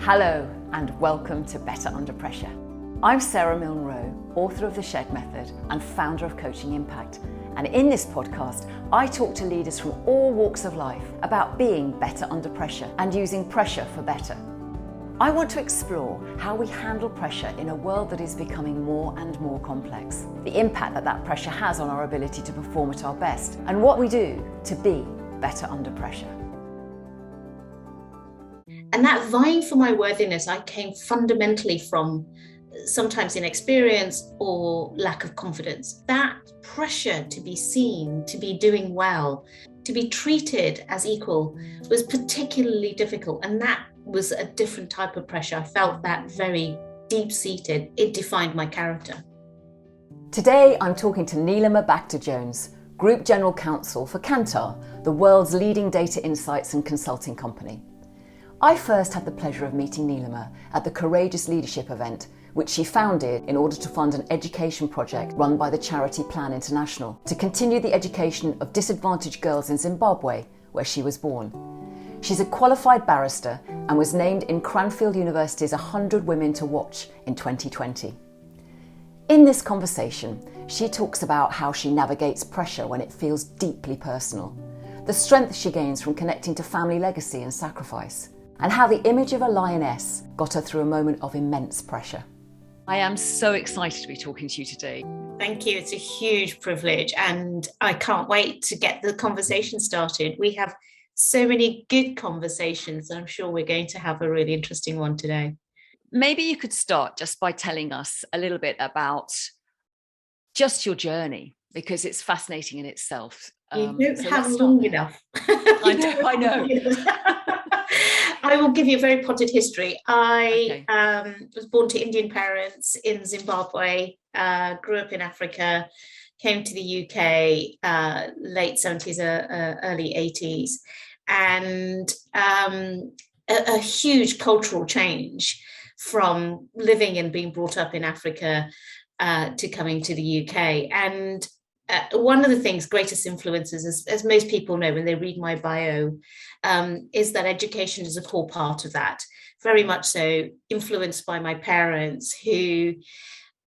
Hello and welcome to Better Under Pressure. I'm Sara Milne, author of The Shed Method and founder of Coaching Impact. And in this podcast, I talk to leaders from all walks of life about being better under pressure and using pressure for better. I want to explore how we handle pressure in a world that is becoming more and more complex, the impact that pressure has on our ability to perform at our best, and what we do to be better under pressure. And that vying for my worthiness, I came fundamentally from sometimes inexperience or lack of confidence. That pressure to be seen, to be doing well, to be treated as equal was particularly difficult. And that was a different type of pressure. I felt that very deep-seated. It defined my character. Today, I'm talking to Nilema Bhakta-Jones, Group General Counsel for Kantar, the world's leading data insights and consulting company. I first had the pleasure of meeting Nilema at the Courageous Leadership event, which she founded in order to fund an education project run by the charity Plan International to continue the education of disadvantaged girls in Zimbabwe, where she was born. She's a qualified barrister and was named in Cranfield University's 100 Women to Watch in 2020. In this conversation, she talks about how she navigates pressure when it feels deeply personal, the strength she gains from connecting to family legacy and sacrifice, and how the image of a lioness got her through a moment of immense pressure. I am so excited to be talking to you today. Thank you. It's a huge privilege and I can't wait to get the conversation started. We have so many good conversations. I'm sure we're going to have a really interesting one today. Maybe you could start just by telling us a little bit about just your journey, because it's fascinating in itself. You don't have long enough. I know. I will give you a very potted history. I was born to Indian parents in Zimbabwe, grew up in Africa, came to the UK late 70s, early 80s, and a huge cultural change from living and being brought up in Africa to coming to the UK. And one of the things, greatest influences, as most people know when they read my bio, is that education is a core part of that. Very much so influenced by my parents, who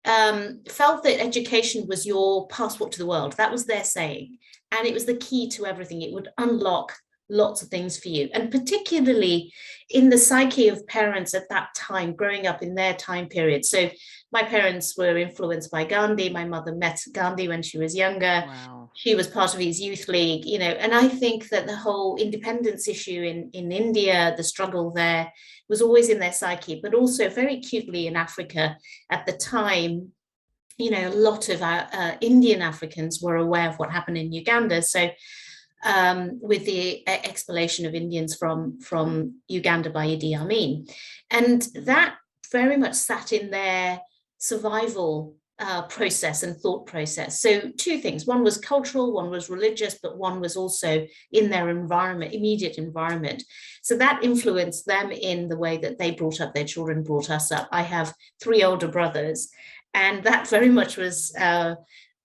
felt that education was your passport to the world. That was their saying. And it was the key to everything. It would unlock lots of things for you. And particularly in the psyche of parents at that time, growing up in their time period. So my parents were influenced by Gandhi. My mother met Gandhi when she was younger. Wow. She was part of his youth league, and I think that the whole independence issue in India, the struggle there, was always in their psyche, but also very acutely in Africa at the time. A lot of Indian Africans were aware of what happened in Uganda. So with the expellation of Indians from Uganda by Idi Amin. And that very much sat in their survival process and thought process. So two things, one was cultural, one was religious, but one was also in their environment, immediate environment. So that influenced them in the way that they brought up their children, brought us up. I have 3 older brothers, and that very much was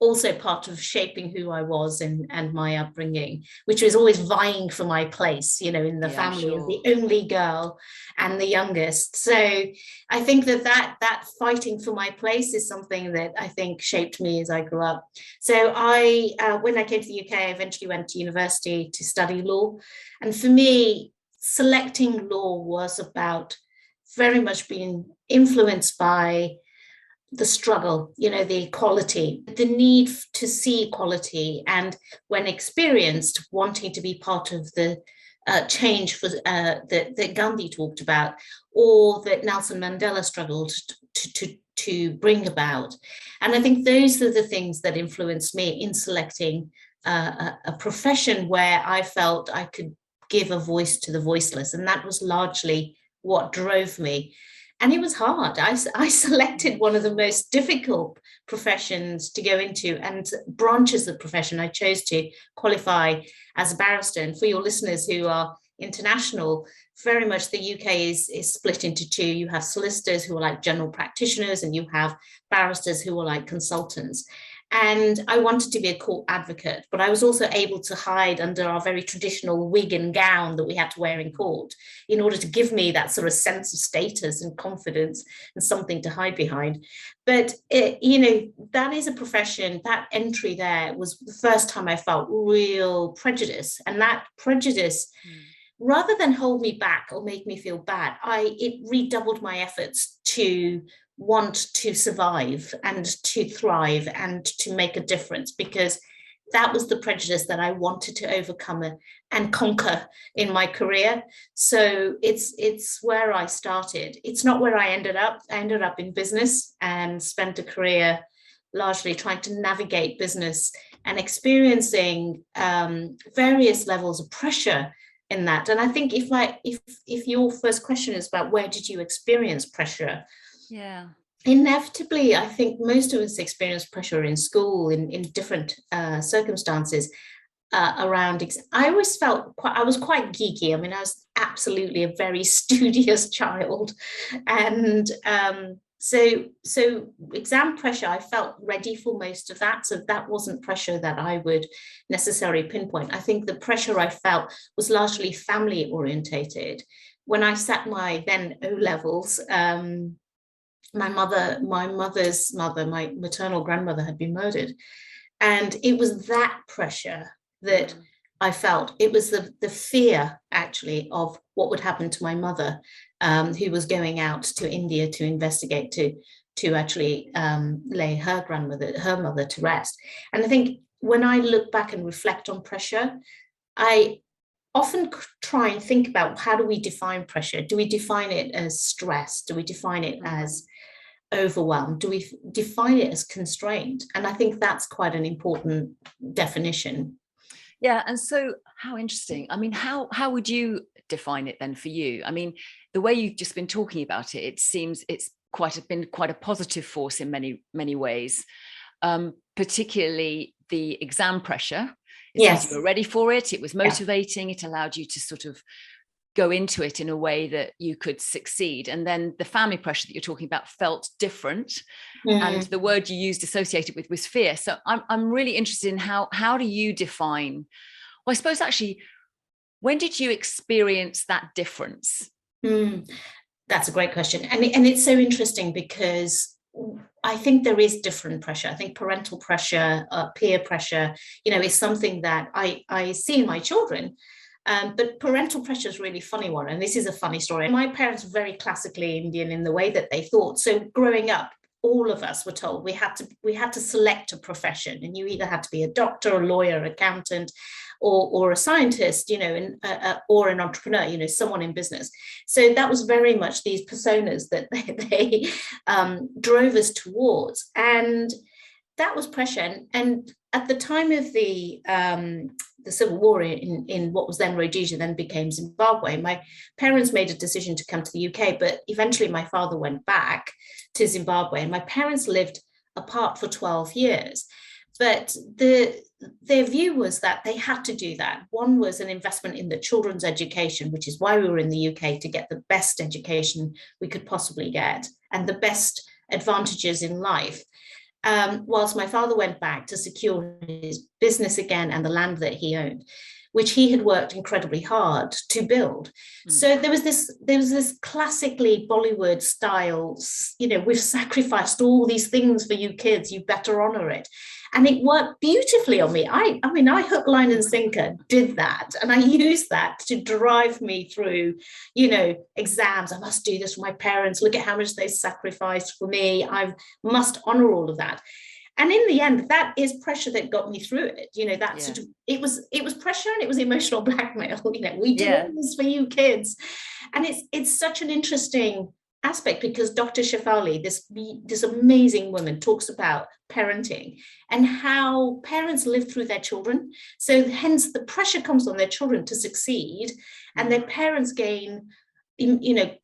also part of shaping who I was and my upbringing, which was always vying for my place, in the family, sure, as the only girl and the youngest. So I think that fighting for my place is something that I think shaped me as I grew up. So when I came to the UK, I eventually went to university to study law. And for me, selecting law was about very much being influenced by the struggle, the equality, the need to see equality, and when experienced, wanting to be part of the change that Gandhi talked about, or that Nelson Mandela struggled to bring about. And I think those are the things that influenced me in selecting a profession where I felt I could give a voice to the voiceless, and that was largely what drove me. And it was hard. I selected one of the most difficult professions to go into, and branches of the profession. I chose to qualify as a barrister. And for your listeners who are international, very much the UK is split into two. You have solicitors who are like general practitioners, and you have barristers who are like consultants. And I wanted to be a court advocate, but I was also able to hide under our very traditional wig and gown that we had to wear in court in order to give me that sort of sense of status and confidence and something to hide behind. But, that is a profession, that entry there was the first time I felt real prejudice. And that prejudice, rather than hold me back or make me feel bad, it redoubled my efforts to want to survive and to thrive and to make a difference, because that was the prejudice that I wanted to overcome and conquer in my career. So it's where I started. It's not where I ended up. I ended up in business and spent a career largely trying to navigate business and experiencing various levels of pressure in that. And I think if your first question is about where did you experience pressure, yeah, inevitably, I think most of us experience pressure in school in different circumstances around. I always felt I was quite geeky. I mean, I was absolutely a very studious child, and so exam pressure, I felt ready for most of that. So that wasn't pressure that I would necessarily pinpoint. I think the pressure I felt was largely family orientated. When I sat my then O levels, my mother's mother, my maternal grandmother, had been murdered. And it was that pressure that I felt. It was the fear, actually, of what would happen to my mother, who was going out to India to investigate, to actually lay her mother to rest. And I think when I look back and reflect on pressure, I often try and think about, how do we define pressure? Do we define it as stress? Do we define it as overwhelmed? Do we define it as constraint? And I think that's quite an important definition. Yeah. And so how interesting. I mean, how would you define it then for you? I mean, the way you've just been talking about it, it seems it's been quite a positive force in many ways, particularly the exam pressure. It Yes. says you were ready for it. It was motivating. Yeah. It allowed you to sort of go into it in a way that you could succeed. And then the family pressure that you're talking about felt different. And the word you used associated with was fear. So I'm really interested in how do you define, well, I suppose actually, when did you experience that difference? That's a great question. And it's so interesting, because I think there is different pressure. I think parental pressure, peer pressure, is something that I see in my children. But parental pressure is a really funny one. And this is a funny story. My parents were very classically Indian in the way that they thought. So growing up, all of us were told we had to select a profession, and you either had to be a doctor, a lawyer, accountant, or a scientist, or an entrepreneur, someone in business. So that was very much these personas that they drove us towards. And that was pressure. And at the time of the Civil War in what was then Rhodesia, then became Zimbabwe, my parents made a decision to come to the UK, but eventually my father went back to Zimbabwe, and my parents lived apart for 12 years. But their view was that they had to do that. One was an investment in the children's education, which is why we were in the UK, to get the best education we could possibly get and the best advantages in life. Whilst my father went back to secure his business again and the land that he owned, which he had worked incredibly hard to build. So there was this classically Bollywood style, we've sacrificed all these things for you kids, you better honor it. And it worked beautifully on me. I mean, I hook, line, and sinker did that. And I used that to drive me through, exams. I must do this for my parents. Look at how much they sacrificed for me. I must honor all of that. And in the end, that is pressure that got me through it. Sort of, it was pressure, and it was emotional blackmail. We do all this for you kids. And it's such an interesting aspect, because Dr. Shefali, this amazing woman, talks about parenting and how parents live through their children. So hence the pressure comes on their children to succeed, and their parents gain,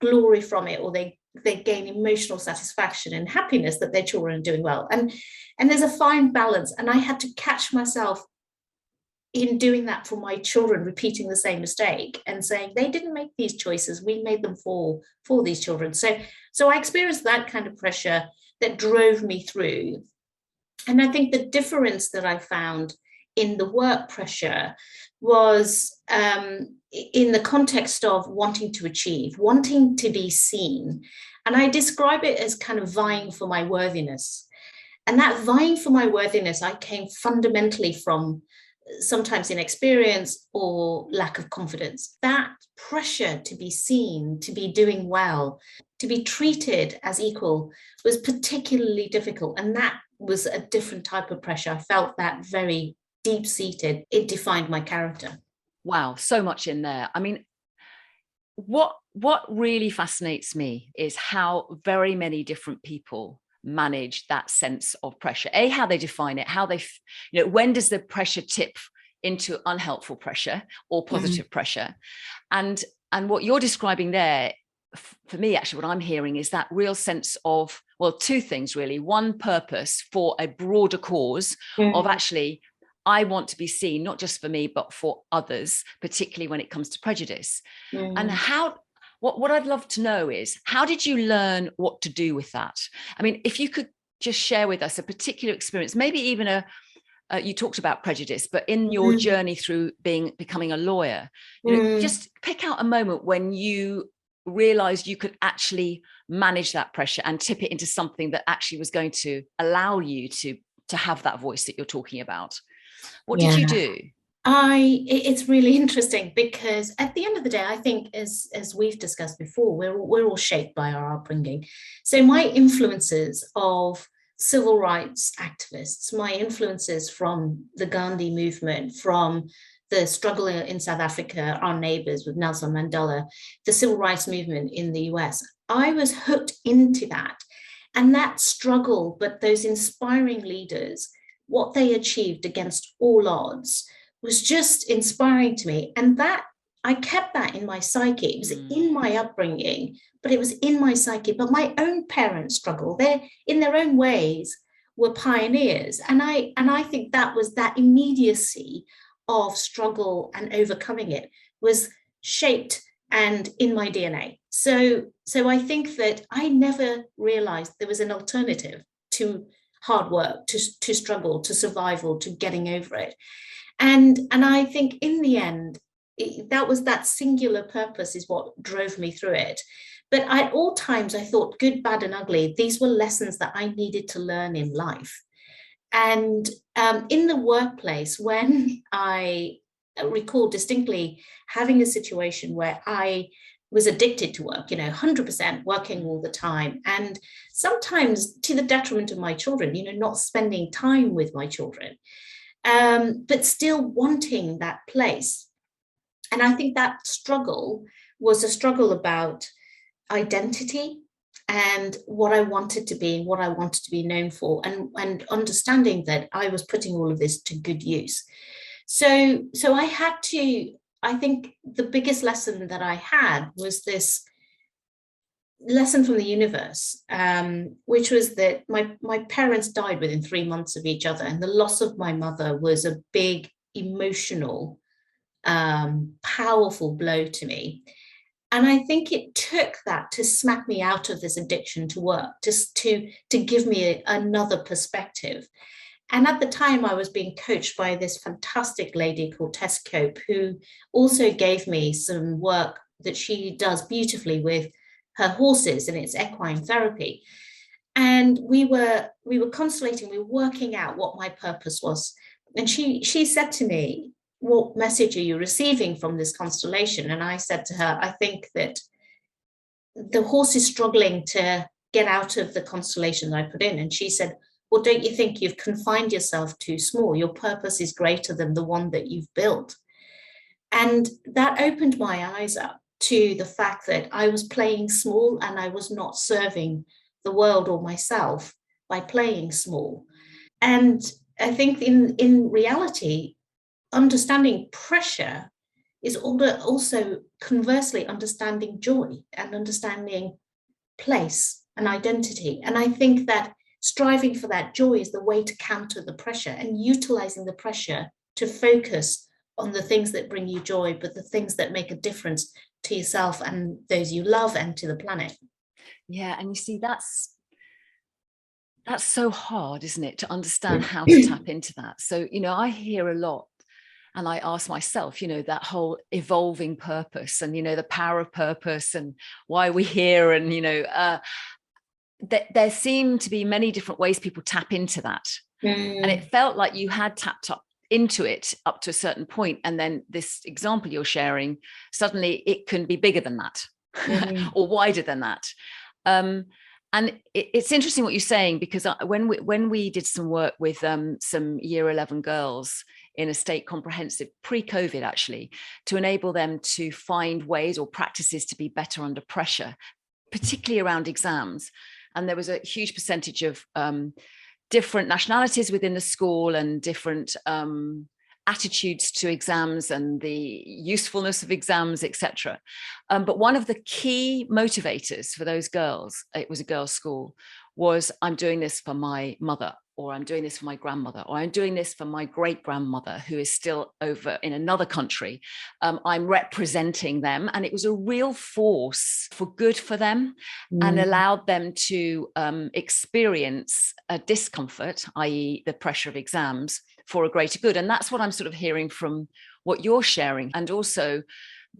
glory from it, or they gain emotional satisfaction and happiness that their children are doing well. And there's a fine balance. And I had to catch myself in doing that for my children, repeating the same mistake and saying they didn't make these choices, we made them for these children. So I experienced that kind of pressure that drove me through. And I think the difference that I found in the work pressure was in the context of wanting to achieve, wanting to be seen. And I describe it as kind of vying for my worthiness. And that vying for my worthiness, I came fundamentally from sometimes inexperience or lack of confidence. That pressure to be seen, to be doing well, to be treated as equal was particularly difficult. And that was a different type of pressure. I felt that very deep-seated. It defined my character. Wow, so much in there. I mean, what really fascinates me is how very many different people manage that sense of pressure. How they define it, how they, when does the pressure tip into unhelpful pressure or positive pressure? And what you're describing there, for me, actually, what I'm hearing is that real sense of, well, two things really. One, purpose for a broader cause of actually, I want to be seen, not just for me, but for others, particularly when it comes to prejudice. And what I'd love to know is, how did you learn what to do with that? I mean, if you could just share with us a particular experience, maybe even you talked about prejudice, but in your journey through becoming a lawyer, just pick out a moment when you realized you could actually manage that pressure and tip it into something that actually was going to allow you to have that voice that you're talking about. What did you do? It's really interesting, because at the end of the day, I think, as we've discussed before, we're all shaped by our upbringing. So my influences of civil rights activists, my influences from the Gandhi movement, from the struggle in South Africa, our neighbors with Nelson Mandela, the civil rights movement in the US, I was hooked into that. And that struggle, but those inspiring leaders, what they achieved against all odds, was just inspiring to me. And that, I kept that in my psyche. It was in my upbringing, but it was in my psyche. But my own parents struggle. They, in their own ways, were pioneers. And I think that was that immediacy of struggle and overcoming it was shaped and in my DNA. So I think that I never realized there was an alternative to hard work, to struggle, to survival, to getting over it. And I think in the end, that singular purpose is what drove me through it. But at all times, I thought, good, bad, and ugly, these were lessons that I needed to learn in life. And in the workplace, when I recall distinctly having a situation where I was addicted to work, 100% working all the time, and sometimes to the detriment of my children, not spending time with my children. But still wanting that place. And I think that struggle was a struggle about identity and what I wanted to be and what I wanted to be known for, and understanding that I was putting all of this to good use. So I had to, I think the biggest lesson that I had was this lesson from the universe, which was that my parents died within 3 months of each other, and the loss of my mother was a big emotional, powerful blow to me. And I think it took that to smack me out of this addiction to work, just to give me another perspective. And at the time, I was being coached by this fantastic lady called Tess Cope, who also gave me some work that she does beautifully with her horses, and it's equine therapy. And we were constellating, we were working out what my purpose was. And she said to me, what message are you receiving from this constellation? And I said to her, I think that the horse is struggling to get out of the constellation that I put in. And she said, well, don't you think you've confined yourself too small? Your purpose is greater than the one that you've built. And that opened my eyes up to the fact that I was playing small, and I was not serving the world or myself by playing small. And I think in reality, understanding pressure is also conversely understanding joy and understanding place and identity. And I think that striving for that joy is the way to counter the pressure, and utilizing the pressure to focus on the things that bring you joy, but the things that make a difference to yourself and those you love and to the planet. Yeah, and you see, that's That's so hard, isn't it, to understand how to tap into that. So, I hear a lot, and I ask myself, that whole evolving purpose and, the power of purpose and why we're here. And, there seem to be many different ways people tap into that. And it felt like you had tapped up into it up to a certain point. And then this example you're sharing, suddenly it can be bigger than that or wider than that. And it's interesting what you're saying, because when we did some work with some year 11 girls in a state comprehensive pre-COVID, actually, to enable them to find ways or practices to be better under pressure, particularly around exams. And there was a huge percentage of different nationalities within the school and different attitudes to exams and the usefulness of exams, etc. But one of the key motivators for those girls, it was a girls' school, was I'm doing this for my mother, or I'm doing this for my grandmother, or I'm doing this for my great-grandmother who is still over in another country. I'm representing them. And it was a real force for good for them and allowed them to experience a discomfort, i.e. the pressure of exams, for a greater good. And that's what I'm sort of hearing from what you're sharing. And also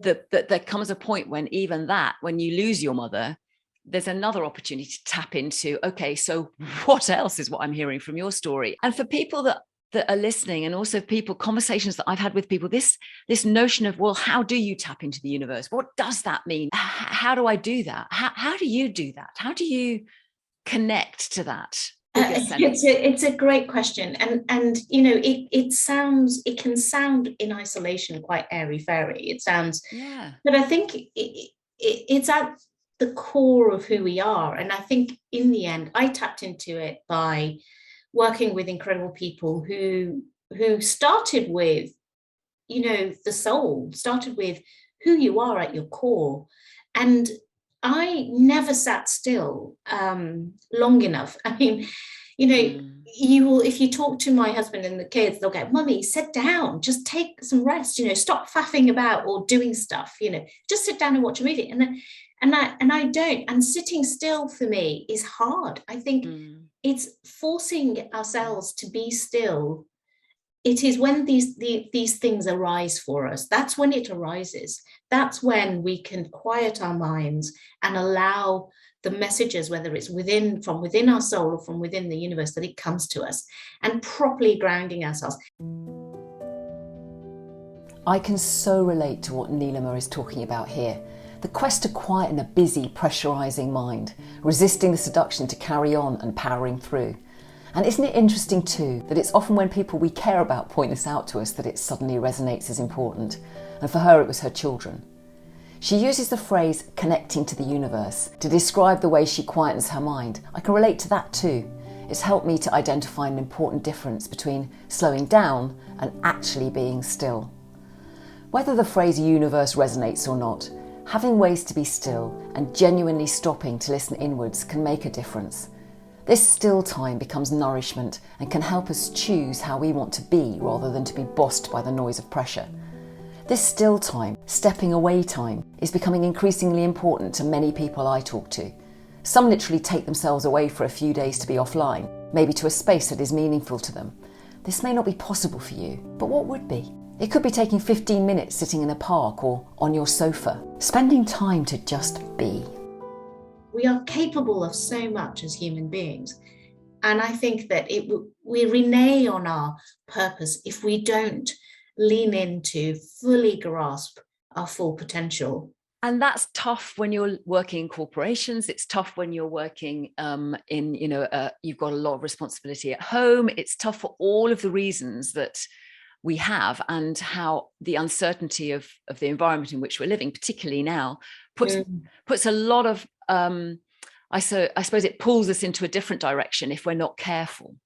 that there comes a point when even that, when you lose your mother, there's another opportunity to tap into, okay, so what else is what I'm hearing from your story? And for people that are listening, and also conversations that I've had with people, this notion of, well, how do you tap into the universe? What does that mean? How do I do that? How do you do that? How do you connect to that? It's a great question, and it can sound in isolation quite airy fairy. It sounds, but I think it's at the core of who we are. And I think in the end, I tapped into it by working with incredible people who started with, the soul, started with who you are at your core. And I never sat still long enough. I mean, you will, if you talk to my husband and the kids, they'll go, "Mummy, sit down, just take some rest, stop faffing about or doing stuff, just sit down and watch a movie." And I don't. And sitting still for me is hard. I think it's forcing ourselves to be still. It is when these things arise for us. That's when it arises. That's when we can quiet our minds and allow the messages, whether it's from within our soul or from within the universe, that it comes to us, and properly grounding ourselves. I can so relate to what Nilema is talking about here. The quest to quieten a busy, pressurising mind, resisting the seduction to carry on and powering through. And isn't it interesting too that it's often when people we care about point this out to us that it suddenly resonates as important? And for her, it was her children. She uses the phrase connecting to the universe to describe the way she quietens her mind. I can relate to that too. It's helped me to identify an important difference between slowing down and actually being still. Whether the phrase universe resonates or not, having ways to be still and genuinely stopping to listen inwards can make a difference. This still time becomes nourishment and can help us choose how we want to be rather than to be bossed by the noise of pressure. This still time, stepping away time, is becoming increasingly important to many people I talk to. Some literally take themselves away for a few days to be offline, maybe to a space that is meaningful to them. This may not be possible for you, but what would be? It could be taking 15 minutes sitting in a park or on your sofa, spending time to just be. We are capable of so much as human beings. And I think that we renege on our purpose if we don't lean into fully grasp our full potential. And that's tough when you're working in corporations. It's tough when you're working you've got a lot of responsibility at home. It's tough for all of the reasons that we have, and how the uncertainty of the environment in which we're living, particularly now, puts a lot of I suppose it pulls us into a different direction if we're not careful.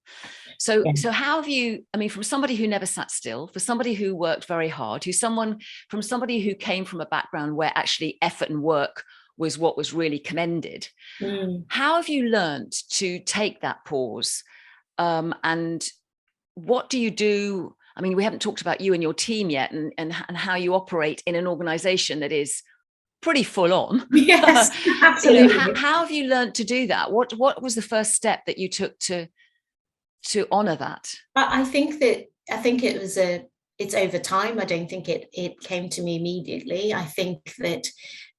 So how have you, from somebody who never sat still, for somebody who worked very hard, from somebody who came from a background where actually effort and work was what was really commended, how have you learned to take that pause? And what do you do? We haven't talked about you and your team yet, and how you operate in an organization that is pretty full on. Yes, absolutely. How have you learned to do that? What was the first step that you took to honor that? I think it's over time. I don't think it came to me immediately. I think that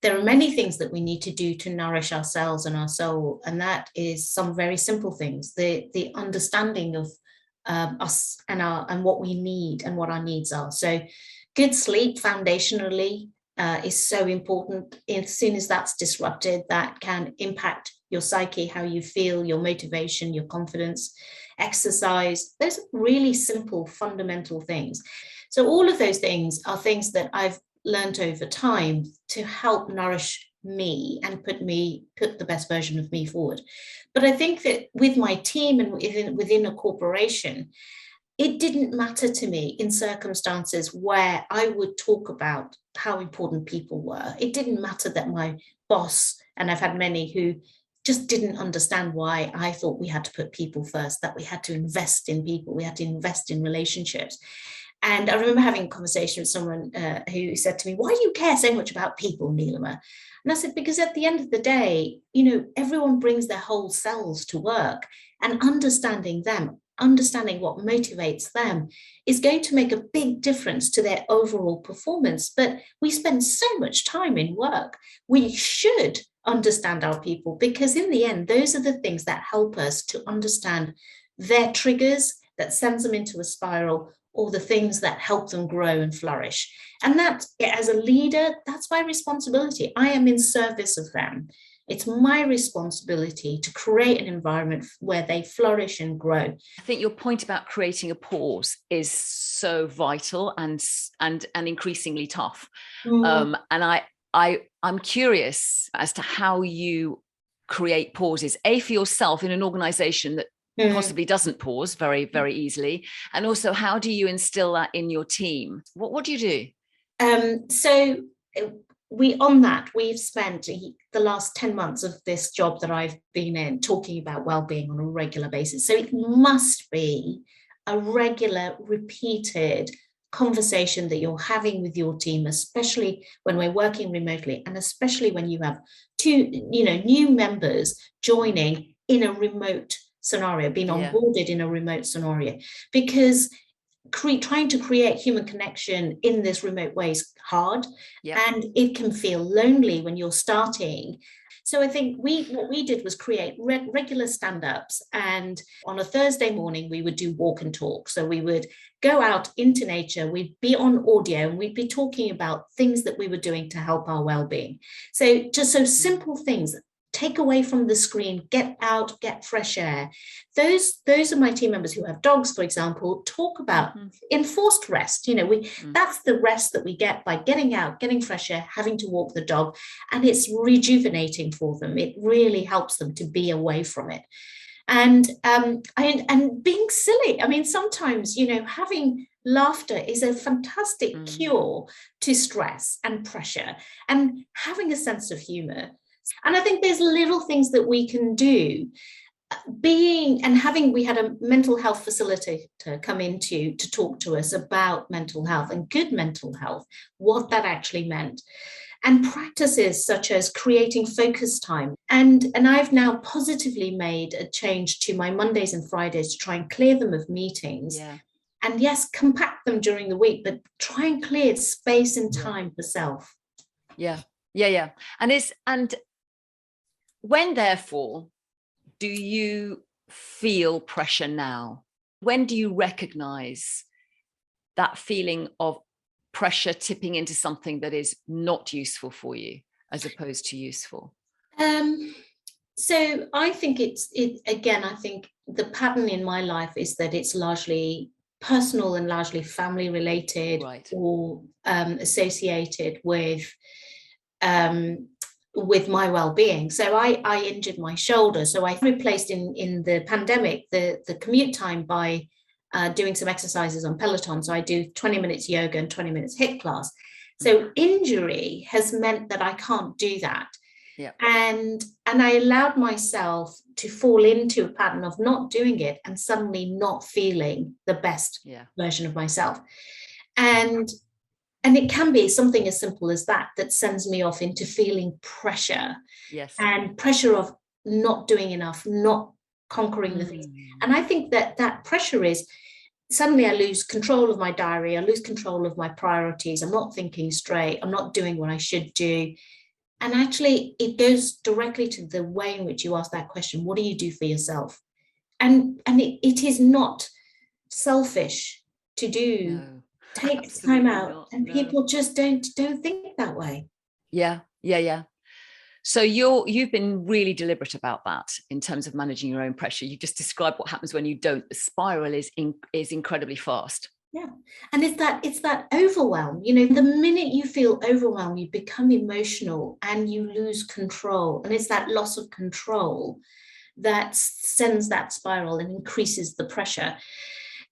there are many things that we need to do to nourish ourselves and our soul, and that is some very simple things. The understanding of us and what we need and what our needs are. So good sleep foundationally is so important. As soon as that's disrupted, that can impact your psyche, how you feel, your motivation, your confidence. Exercise, those are really simple, fundamental things. So all of those things are things that I've learned over time to help nourish me and put the best version of me forward. But I think that with my team and within a corporation, it didn't matter to me in circumstances where I would talk about how important people were. It didn't matter that my boss, and I've had many who just didn't understand why I thought we had to put people first, that we had to invest in people, we had to invest in relationships. And I remember having a conversation with someone who said to me, why do you care so much about people, Nilema? And I said, because at the end of the day, everyone brings their whole selves to work, and understanding them, understanding what motivates them is going to make a big difference to their overall performance. But we spend so much time in work. We should understand our people, because in the end, those are the things that help us to understand their triggers that sends them into a spiral, or the things that help them grow and flourish. And that, as a leader, that's my responsibility. I am in service of them. It's my responsibility to create an environment where they flourish and grow. I think your point about creating a pause is so vital and increasingly tough. And I'm curious as to how you create pauses, for yourself in an organization that possibly doesn't pause very, very easily. And also, how do you instill that in your team? What do you do? So we've spent the last 10 months of this job that I've been in talking about well-being on a regular basis. So it must be a regular, repeated conversation that you're having with your team, especially when we're working remotely, and especially when you have new members joining in a remote scenario, being onboarded in a remote scenario, because trying to create human connection in this remote way is hard, and it can feel lonely when you're starting. So I think what we did was create regular stand-ups, and on a Thursday morning we would do walk and talk. So we would go out into nature, we'd be on audio, and we'd be talking about things that we were doing to help our well-being. So just so simple things. Take away from the screen, get out, get fresh air. Those are my team members who have dogs, for example, talk about enforced rest. That's the rest that we get by getting out, getting fresh air, having to walk the dog, and it's rejuvenating for them. It really helps them to be away from it. And being silly. I mean, sometimes, having laughter is a fantastic cure to stress and pressure, and having a sense of humor. And I think there's little things that we can do. We had a mental health facilitator come in to talk to us about mental health and good mental health, what that actually meant. And practices such as creating focus time. And I've now positively made a change to my Mondays and Fridays to try and clear them of meetings. Yeah. And yes, compact them during the week, but try and clear space and time for self. Yeah. And when, therefore, do you feel pressure now? When do you recognize that feeling of pressure tipping into something that is not useful for you as opposed to useful? So I think I think the pattern in my life is that it's largely personal and largely family related, right, or associated with my well-being. So I injured my shoulder. So I replaced in the pandemic the commute time by doing some exercises on Peloton. So I do 20 minutes yoga and 20 minutes HIIT class. So injury has meant that I can't do that. Yeah. And I allowed myself to fall into a pattern of not doing it and suddenly not feeling the best version of myself. And And it can be something as simple as that sends me off into feeling pressure. Yes. And pressure of not doing enough, not conquering the things. And I think that pressure is, suddenly I lose control of my diary, I lose control of my priorities, I'm not thinking straight, I'm not doing what I should do. And actually, it goes directly to the way in which you ask that question: what do you do for yourself? And it is not selfish to do. No, Take time absolutely out, not. and No. people just don't think that way. Yeah. So you've been really deliberate about that in terms of managing your own pressure. You just described what happens when you don't. The spiral is incredibly fast. Yeah. And it's that overwhelm. The minute you feel overwhelmed, you become emotional and you lose control. And it's that loss of control that sends that spiral and increases the pressure.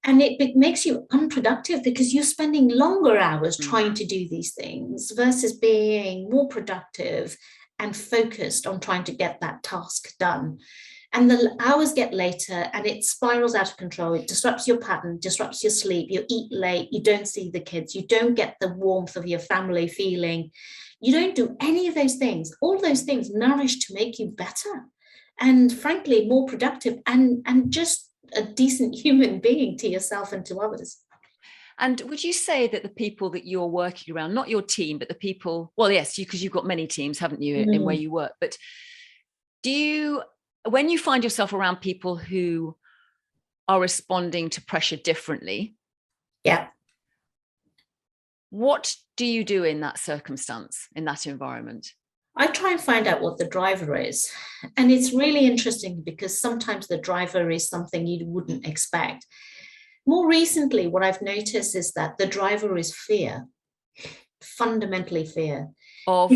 And it makes you unproductive because you're spending longer hours trying to do these things versus being more productive and focused on trying to get that task done. And the hours get later and it spirals out of control. It disrupts your pattern, disrupts your sleep. You eat late, you don't see the kids, you don't get the warmth of your family feeling. You don't do any of those things. All those things nourish to make you better and, frankly, more productive and just a decent human being to yourself and to others. And would you say that the people that you're working around, not your team, but the people, well, yes, because you've got many teams, haven't you, in where you work, but when you find yourself around people who are responding to pressure differently, yeah, what do you do in that circumstance, in that environment? I try and find out what the driver is. And it's really interesting because sometimes the driver is something you wouldn't expect. More recently, what I've noticed is that the driver is fear, fundamentally fear. Of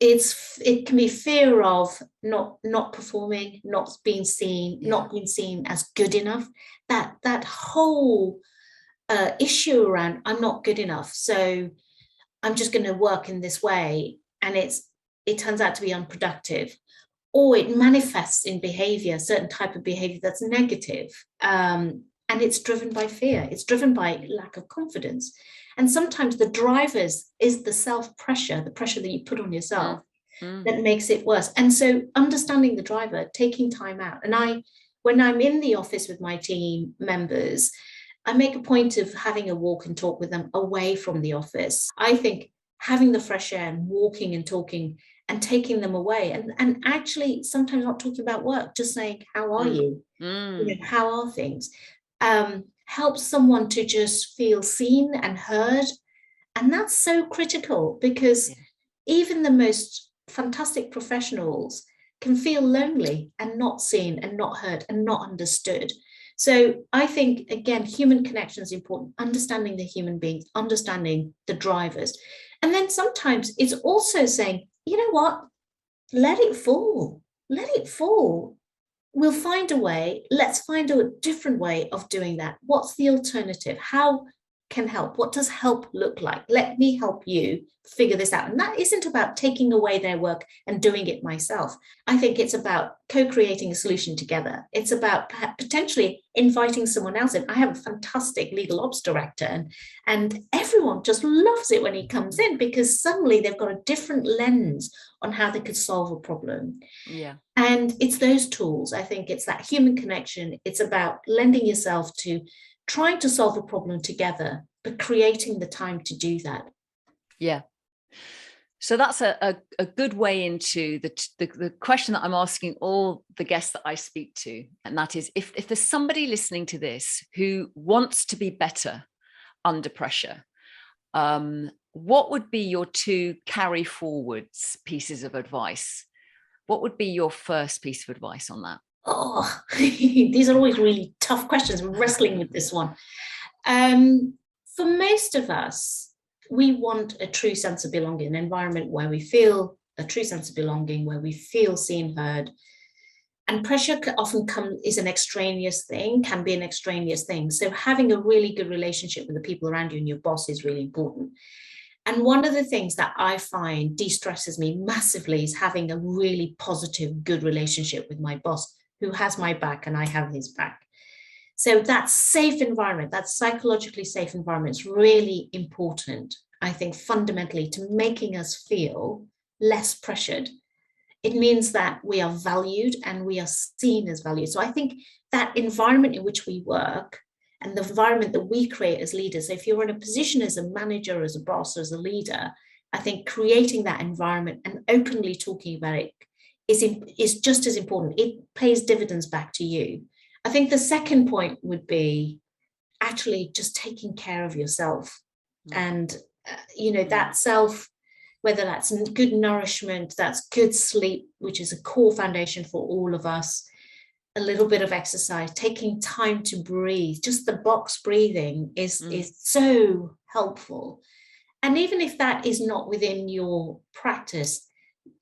it can be fear of not performing, not being seen, not being seen as good enough. That whole issue around I'm not good enough, so I'm just going to work in this way, and it turns out to be unproductive, or it manifests in behavior, certain type of behavior that's negative. And it's driven by fear. It's driven by lack of confidence. And sometimes the drivers is the self-pressure, the pressure that you put on yourself that makes it worse. And so understanding the driver, taking time out. And when I'm in the office with my team members, I make a point of having a walk and talk with them away from the office. I think having the fresh air and walking and talking and taking them away and actually sometimes not talking about work, just saying, how are you? How are things? Helps someone to just feel seen and heard. And that's so critical because even the most fantastic professionals can feel lonely and not seen and not heard and not understood. So I think, again, human connection is important, understanding the human beings, understanding the drivers. And then sometimes it's also saying, you know what, let it fall. We'll find a way. Let's find a different way of doing that. What's the alternative? How can help? What does help look like? Let me help you figure this out. And that isn't about taking away their work and doing it myself. I think it's about co-creating a solution together. It's about potentially inviting someone else in. I have a fantastic legal ops director, and everyone just loves it when he comes in because suddenly they've got a different lens on how they could solve a problem. Yeah. And it's those tools. I think it's that human connection. It's about lending yourself to trying to solve a problem together, but creating the time to do that. Yeah. So that's a good way into the question that I'm asking all the guests that I speak to. And that is, if there's somebody listening to this who wants to be better under pressure, what would be your two carry forwards pieces of advice? What would be your first piece of advice on that? Oh, these are always really tough questions. We're wrestling with this one. For most of us, we want a true sense of belonging, an environment where we feel a true sense of belonging, where we feel seen, heard. And pressure often is an extraneous thing, can be an extraneous thing. So having a really good relationship with the people around you and your boss is really important. And one of the things that I find de-stresses me massively is having a really positive, good relationship with my boss who has my back and I have his back. So that safe environment, that psychologically safe environment is really important. I think, fundamentally to making us feel less pressured. It means that we are valued and we are seen as valued. So I think that environment in which we work and the environment that we create as leaders, so if you're in a position as a manager, as a boss, as a leader, I think creating that environment and openly talking about it is just as important. It pays dividends back to you. I think the second point would be actually just taking care of yourself. And, that self, whether that's good nourishment, that's good sleep, which is a core foundation for all of us, a little bit of exercise, taking time to breathe, just the box breathing is so helpful. And even if that is not within your practice,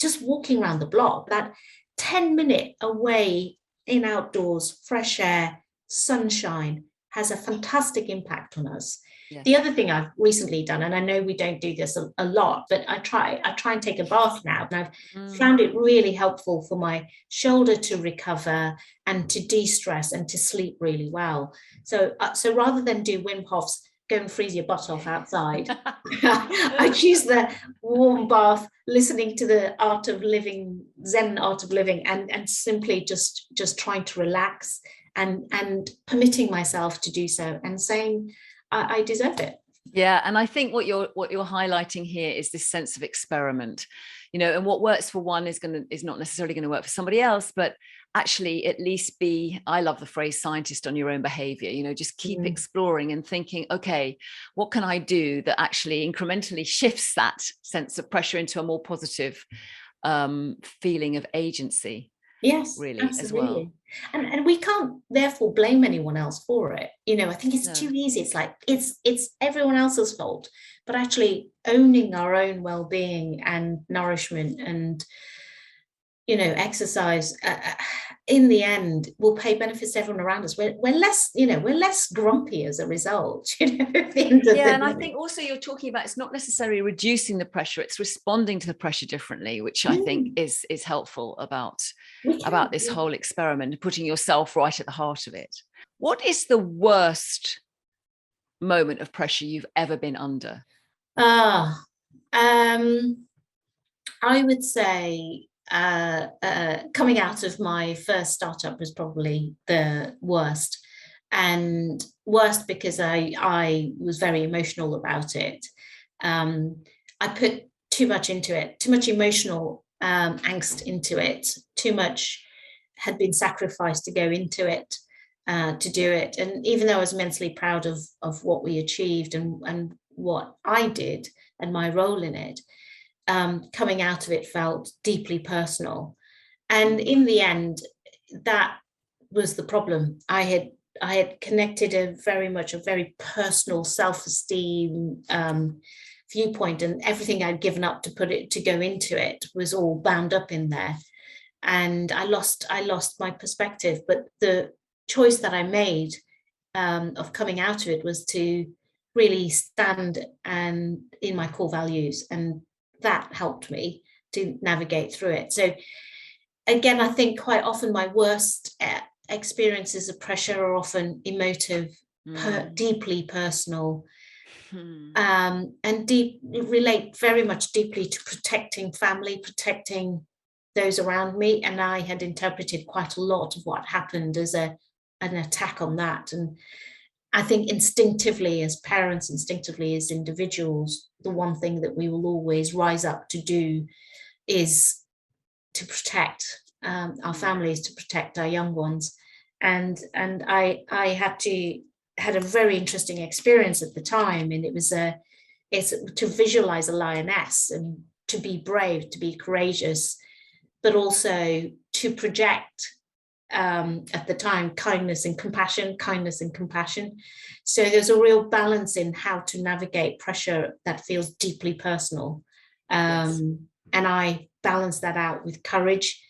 just walking around the block, that 10-minute away in outdoors, fresh air, sunshine has a fantastic impact on us. Yes. The other thing I've recently done, and I know we don't do this a lot, but I try and take a bath now, and I've found it really helpful for my shoulder to recover and to de-stress and to sleep really well. So rather than do Wim Hof's go and freeze your butt off outside, I choose the warm bath, listening to the art of living, Zen art of living, and simply just trying to relax and permitting myself to do so and saying, I deserve it. Yeah, and I think what you're highlighting here is this sense of experiment, and what works for one is not necessarily going to work for somebody else, but actually at least be, I love the phrase, scientist on your own behavior, just keep exploring and thinking, okay, what can I do that actually incrementally shifts that sense of pressure into a more positive feeling of agency. Yes, really, absolutely. as well. And we can't therefore blame anyone else for it. I think it's too easy. It's like it's everyone else's fault. But actually owning our own well-being and nourishment and exercise in the end will pay benefits to everyone around us. We're less grumpy as a result. And I think also you're talking about, it's not necessarily reducing the pressure, it's responding to the pressure differently, which I think is helpful about this whole experiment, putting yourself right at the heart of it. What is the worst moment of pressure you've ever been under? I would say coming out of my first startup was probably the worst, and worst because I was very emotional about it. I put too much into it, too much emotional angst into it, too much had been sacrificed to go into it, to do it. And even though I was immensely proud of what we achieved and what I did and my role in it, coming out of it felt deeply personal. And in the end, that was the problem. I had connected a very personal self-esteem viewpoint, and everything I'd given up to go into it was all bound up in there. And I lost my perspective. But the choice that I made of coming out of it was to really stand and in my core values, and that helped me to navigate through it. So again, I think quite often my worst experiences of pressure are often emotive, deeply personal, and relate very much deeply to protecting family, protecting those around me. And I had interpreted quite a lot of what happened as an attack on that. And I think instinctively as parents, instinctively as individuals, the one thing that we will always rise up to do is to protect our families, to protect our young ones. And I had a very interesting experience at the time, and it's to visualize a lioness and to be brave, to be courageous, but also to project at the time kindness and compassion. So there's a real balance in how to navigate pressure that feels deeply personal. And I balance that out with courage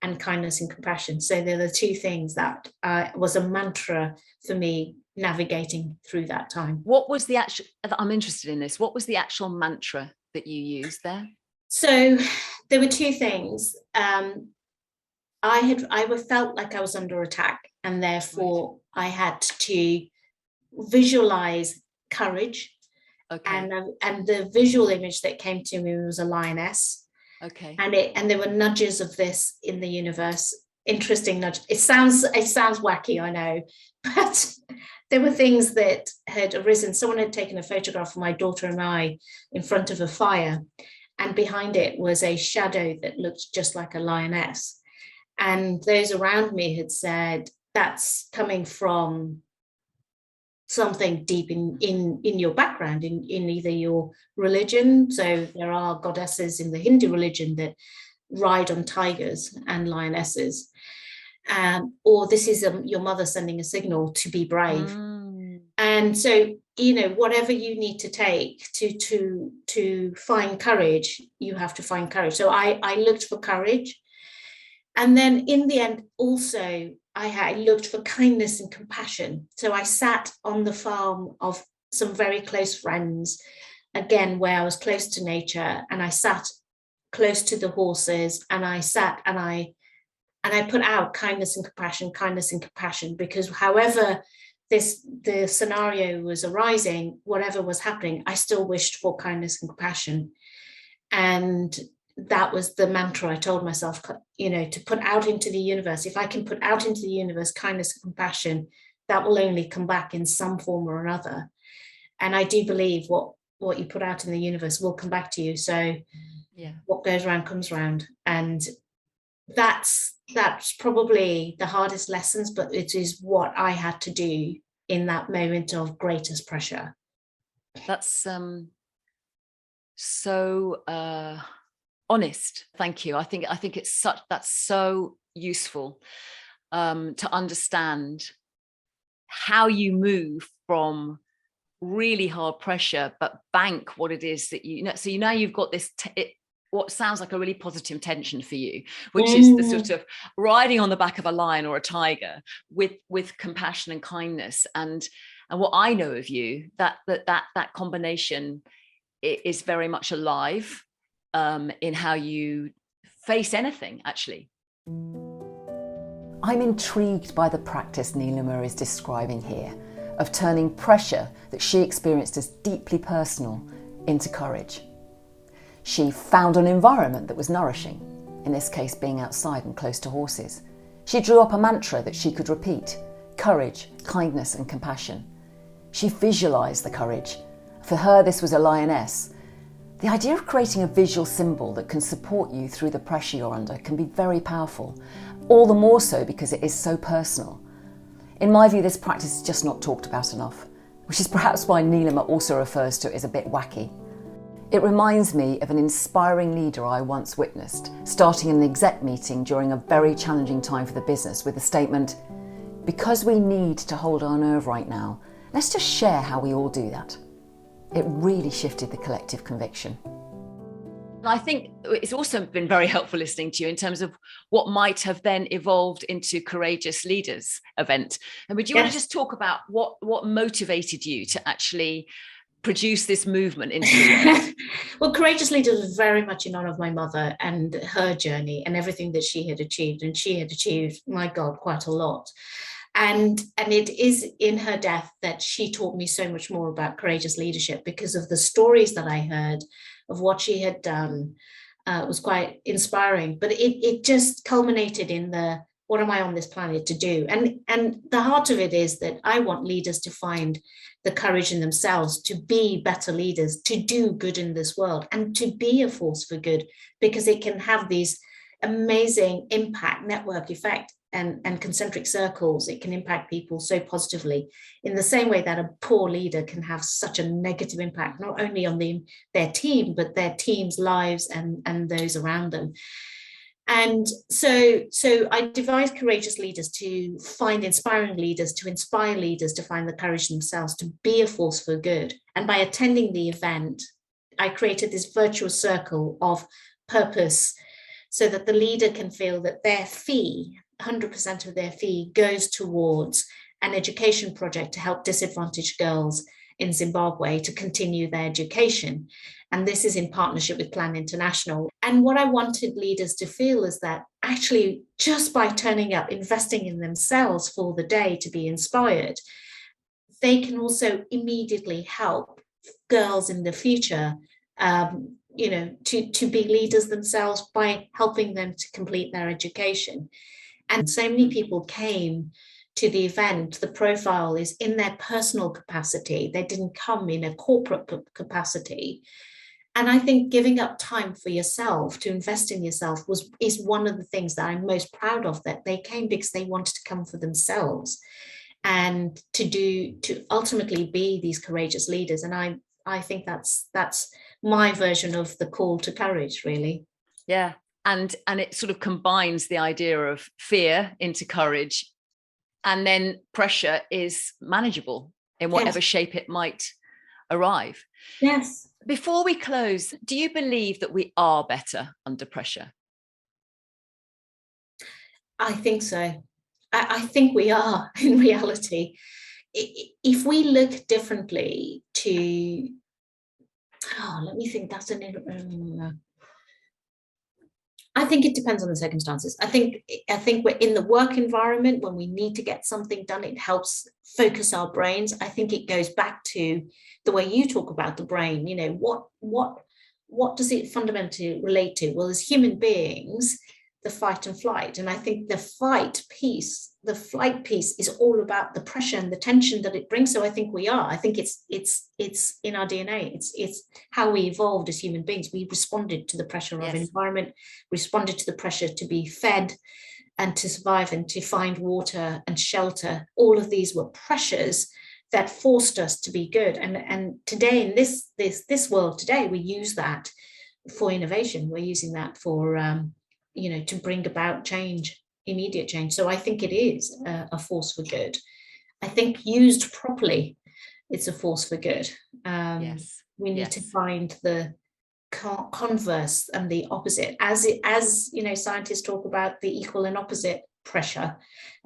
and kindness and compassion. So they're the two things that was a mantra for me navigating through that time. What was the actual, I'm interested in this, what was the actual mantra that you used there? So there were two things. I felt like I was under attack, and therefore I had to visualize courage Okay. And the visual image that came to me was a lioness. Okay. And there were nudges of this in the universe. Interesting nudge. It sounds wacky, I know, but there were things that had arisen. Someone had taken a photograph of my daughter and I in front of a fire, and behind it was a shadow that looked just like a lioness. And those around me had said, that's coming from something deep in your background, in either your religion. So there are goddesses in the Hindu religion that ride on tigers and lionesses, or this is your mother sending a signal to be brave. And so, you know, whatever you need to take to find courage, you have to find courage. So I looked for courage, and then in the end also I looked for kindness and compassion. So I sat on the farm of some very close friends, again, where I was close to nature, and I sat close to the horses, and I sat and I put out kindness and compassion, because however the scenario was arising, whatever was happening, I still wished for kindness and compassion. And that was the mantra I told myself, you know, to put out into the universe. If I can put out into the universe kindness and compassion, that will only come back in some form or another. And I do believe what you put out in the universe will come back to you. So yeah, what goes around comes around. And that's probably the hardest lessons, but it is what I had to do in that moment of greatest pressure. That's so honest. Thank you. I think that's so useful to understand how you move from really hard pressure, but bank what it is that you know. So now you've got this what sounds like a really positive tension for you, which is the sort of riding on the back of a lion or a tiger with compassion and kindness. And what I know of you, that combination is very much alive in how you face anything, actually. I'm intrigued by the practice Nilema is describing here, of turning pressure that she experienced as deeply personal into courage. She found an environment that was nourishing, in this case being outside and close to horses. She drew up a mantra that she could repeat: courage, kindness and compassion. She visualised the courage. For her, this was a lioness. The idea of creating a visual symbol that can support you through the pressure you're under can be very powerful, all the more so because it is so personal. In my view, this practice is just not talked about enough, which is perhaps why Nilema also refers to it as a bit wacky. It reminds me of an inspiring leader I once witnessed, starting an exec meeting during a very challenging time for the business with the statement, "Because we need to hold our nerve right now, let's just share how we all do that." It really shifted the collective conviction. I think it's also been very helpful listening to you in terms of what might have then evolved into Courageous Leaders event. And would you want to just talk about what motivated you to actually produce this movement into the world? Well, Courageous Leaders was very much in honor of my mother and her journey and everything that she had achieved. And she had achieved, my God, quite a lot. And it is in her death that she taught me so much more about courageous leadership, because of the stories that I heard of what she had done. It was quite inspiring, but it just culminated in the, what am I on this planet to do? And the heart of it is that I want leaders to find the courage in themselves to be better leaders, to do good in this world, and to be a force for good, because it can have these amazing impact, network effect, and concentric circles. It can impact people so positively, in the same way that a poor leader can have such a negative impact, not only on their team, but their team's lives and those around them. And so I devised Courageous Leaders to find inspiring leaders, to inspire leaders to find the courage themselves, to be a force for good. And by attending the event, I created this virtuous circle of purpose, so that the leader can feel that their fee, 100% of their fee, goes towards an education project to help disadvantaged girls in Zimbabwe to continue their education. And this is in partnership with Plan International. And what I wanted leaders to feel is that actually, just by turning up, investing in themselves for the day to be inspired, they can also immediately help girls in the future, to be leaders themselves by helping them to complete their education. And so many people came to the event. The profile is in their personal capacity. They didn't come in a corporate capacity. And I think giving up time for yourself to invest in yourself is one of the things that I'm most proud of, that they came because they wanted to come for themselves and to ultimately be these courageous leaders. And I think that's my version of the call to courage, really. Yeah. And it sort of combines the idea of fear into courage, and then pressure is manageable in whatever shape it might arrive. Yes. Before we close, do you believe that we are better under pressure? I think so. I think we are, in reality. If we look differently to, let me think, I think it depends on the circumstances. I think we're in the work environment when we need to get something done. It helps focus our brains. I think it goes back to the way you talk about the brain. What does it fundamentally relate to? Well, as human beings, the fight and flight. And I think the flight piece is all about the pressure and the tension that it brings. So I think we are. I think it's in our DNA. It's how we evolved as human beings. We responded to the pressure of environment, responded to the pressure to be fed and to survive and to find water and shelter. All of these were pressures that forced us to be good. And today, in this world today, we use that for innovation. We're using that for to bring about change, immediate change. So I think it is a force for good. I think used properly, it's a force for good. We need to find the converse and the opposite, as scientists talk about the equal and opposite pressure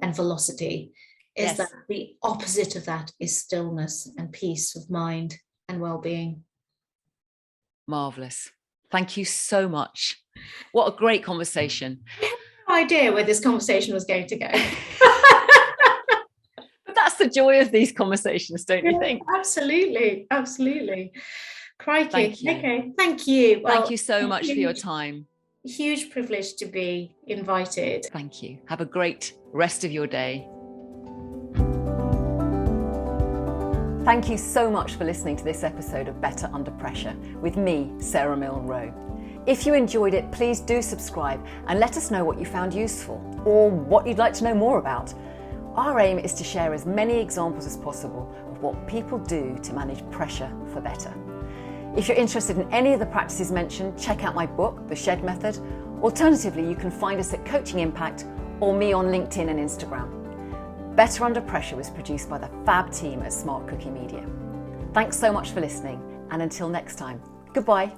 and velocity, is that the opposite of that is stillness and peace of mind and well-being. Marvelous. Thank you so much. What a great conversation. I had no idea where this conversation was going to go. But that's the joy of these conversations, don't you think? Absolutely. Absolutely. Crikey. Thank you. Okay. Thank you. Thank you so much for your time. Huge privilege to be invited. Thank you. Have a great rest of your day. Thank you so much for listening to this episode of Better Under Pressure with me, Sara Milne Rowe. If you enjoyed it, please do subscribe and let us know what you found useful or what you'd like to know more about. Our aim is to share as many examples as possible of what people do to manage pressure for better. If you're interested in any of the practices mentioned, check out my book, The Shed Method. Alternatively, you can find us at Coaching Impact or me on LinkedIn and Instagram. Better Under Pressure was produced by the fab team at Smart Cookie Media. Thanks so much for listening, and until next time, goodbye.